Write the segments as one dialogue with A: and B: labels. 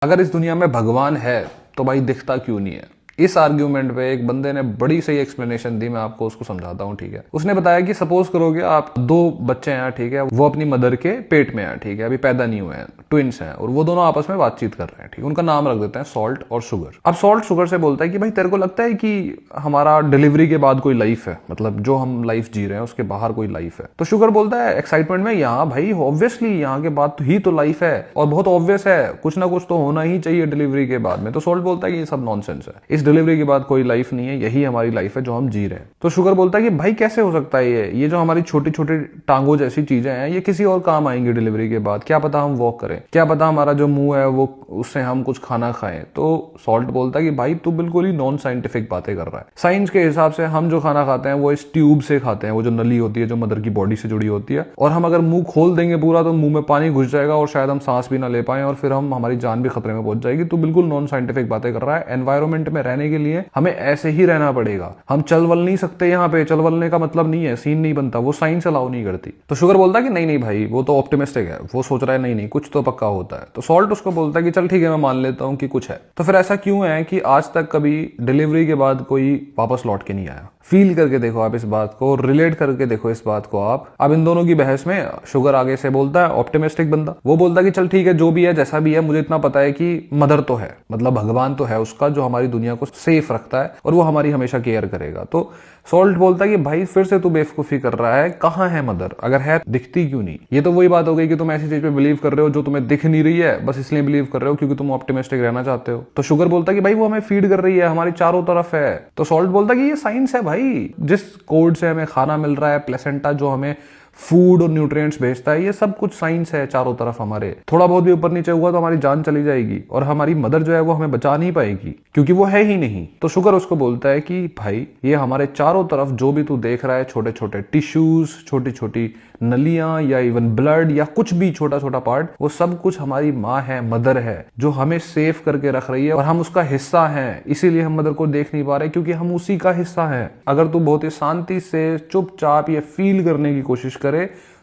A: अगर इस दुनिया में भगवान है तो भाई दिखता क्यों नहीं है। इस आर्ग्यूमेंट पे एक बंदे ने बड़ी सही एक्सप्लेनेशन दी, मैं आपको उसको समझाता हूँ। ठीक है, उसने बताया कि सपोज करोगे आप दो बच्चे हैं, ठीक है, वो अपनी मदर के पेट में हैं, ठीक है, अभी पैदा नहीं हुए हैं, ट्विंस हैं, और वो दोनों आपस में बातचीत कर रहे हैं। ठीक है, उनका नाम रख देते हैं सॉल्ट और शुगर। अब सॉल्ट शुगर से बोलता है कि भाई तेरे को लगता है कि हमारा डिलीवरी के बाद कोई लाइफ है, मतलब जो हम लाइफ जी रहे हैं उसके बाहर कोई लाइफ है। तो शुगर बोलता है एक्साइटमेंट में, यहाँ भाई ऑब्वियसली यहाँ के बाद ही तो लाइफ है और बहुत ऑब्वियस है, कुछ ना कुछ तो होना ही चाहिए डिलीवरी के बाद में। तो सॉल्ट बोलता है कि ये सब नॉनसेंस है, इस डिलीवरी के बाद कोई लाइफ नहीं है, यही हमारी लाइफ है जो हम जी रहे हैं। तो शुगर बोलता है कि भाई कैसे हो सकता है, ये जो हमारी छोटी छोटी टांगों जैसी चीजें हैं ये किसी और काम आएंगी डिलीवरी के बाद, क्या पता हम वॉक करें, क्या पता हमारा जो मुंह है वो उससे हम कुछ खाना खाएं। तो सॉल्ट बोलता है कि भाई तू बिल्कुल ही नॉन साइंटिफिक बातें कर रहा है। साइंस के हिसाब से हम जो खाना खाते हैं वो इस ट्यूब से खाते हैं, वो जो नली होती है जो मदर की बॉडी से जुड़ी होती है, और हम अगर मुंह खोल देंगे पूरा तो मुंह में पानी घुस जाएगा और शायद हम सांस भी ना ले पाए और फिर हमारी जान भी खतरे में पहुंच जाएगी। तो बिल्कुल नॉन साइंटिफिक बातें कर रहा है। एनवायरमेंट में रहने के लिए हमें ऐसे ही रहना पड़ेगा, हम चल वल नहीं सकते। यहाँ पे चल वलने का मतलब नहीं है, सीन नहीं बनता, वो साइंस अलाउ नहीं करती। तो शुगर बोलता है कि नहीं नहीं भाई वो तो ऑप्टिमिस्टिक है, वो सोच रहा है नहीं नहीं कुछ तो पक्का होता है। तो सॉल्ट उसको बोलता है कि चल ठीक है मैं मान लेता हूं कि कुछ है। तो फिर ऐसा क्यों है कि आज तक कभी डिलीवरी के बाद कोई वापस लौट के नहीं आया? फील करके देखो आप इस बात को, रिलेट करके देखो इस बात को आप। अब इन दोनों की बहस में शुगर आगे से बोलता है, ऑप्टिमिस्टिक बंदा, वो बोलता है कि चल ठीक है जो भी है जैसा भी है, मुझे इतना पता है कि मदर तो है, मतलब भगवान तो है उसका जो हमारी दुनिया को सेफ रखता है और वो हमारी हमेशा केयर करेगा। तो सॉल्ट बोलता है कि भाई फिर से तू बेवकूफी कर रहा है, कहाँ है मदर, अगर है दिखती क्यों नहीं? ये तो वही बात हो गई कि तुम ऐसी चीज पे बिलीव कर रहे हो जो तुम्हें दिख नहीं रही है, बस इसलिए बिलीव कर रहे हो क्योंकि तुम ऑप्टिमिस्टिक रहना चाहते हो। तो शुगर बोलता है कि भाई वो हमें फीड कर रही है, हमारी चारों तरफ है। तो सॉल्ट बोलता है कि ये साइंस है भाई, जिस कोड से हमें खाना मिल रहा है, प्लेसेंटा जो हमें फूड और न्यूट्रिएंट्स भेजता है, ये सब कुछ साइंस है चारों तरफ हमारे। थोड़ा बहुत भी ऊपर नीचे हुआ तो हमारी जान चली जाएगी और हमारी मदर जो है वो हमें बचा नहीं पाएगी क्योंकि वो है ही नहीं। तो शुगर उसको बोलता है कि भाई ये हमारे चारों तरफ जो भी तू देख रहा है, छोटे छोटे टिश्यूज, छोटी छोटी नलियां या इवन ब्लड या कुछ भी छोटा छोटा पार्ट, वो सब कुछ हमारी माँ है, मदर है, जो हमें सेफ करके रख रही है और हम उसका हिस्सा हैं। इसीलिए हम मदर को देख नहीं पा रहे क्योंकि हम उसी का हिस्सा हैं। अगर तू बहुत ही शांति से चुपचाप ये फील करने की कोशिश करे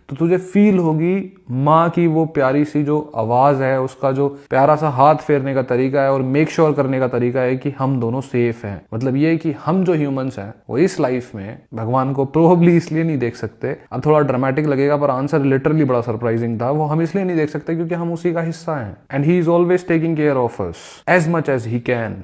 A: तो तुझे फील होगी माँ की वो प्यारी सी जो आवाज है, उसका जो प्यारा सा हाथ फेरने का तरीका है और मेक श्योर करने का तरीका है कि हम दोनों सेफ हैं। मतलब ये कि हम जो ह्यूमंस हैं वो इस लाइफ में भगवान को प्रोबेबली इसलिए नहीं देख सकते। अब थोड़ा ड्रामेटिक लगेगा पर आंसर लिटरली बड़ा सरप्राइजिंग था। वो हम इसलिए नहीं देख सकते क्योंकि हम उसी का हिस्सा हैं and he is always taking care of us as much as he can.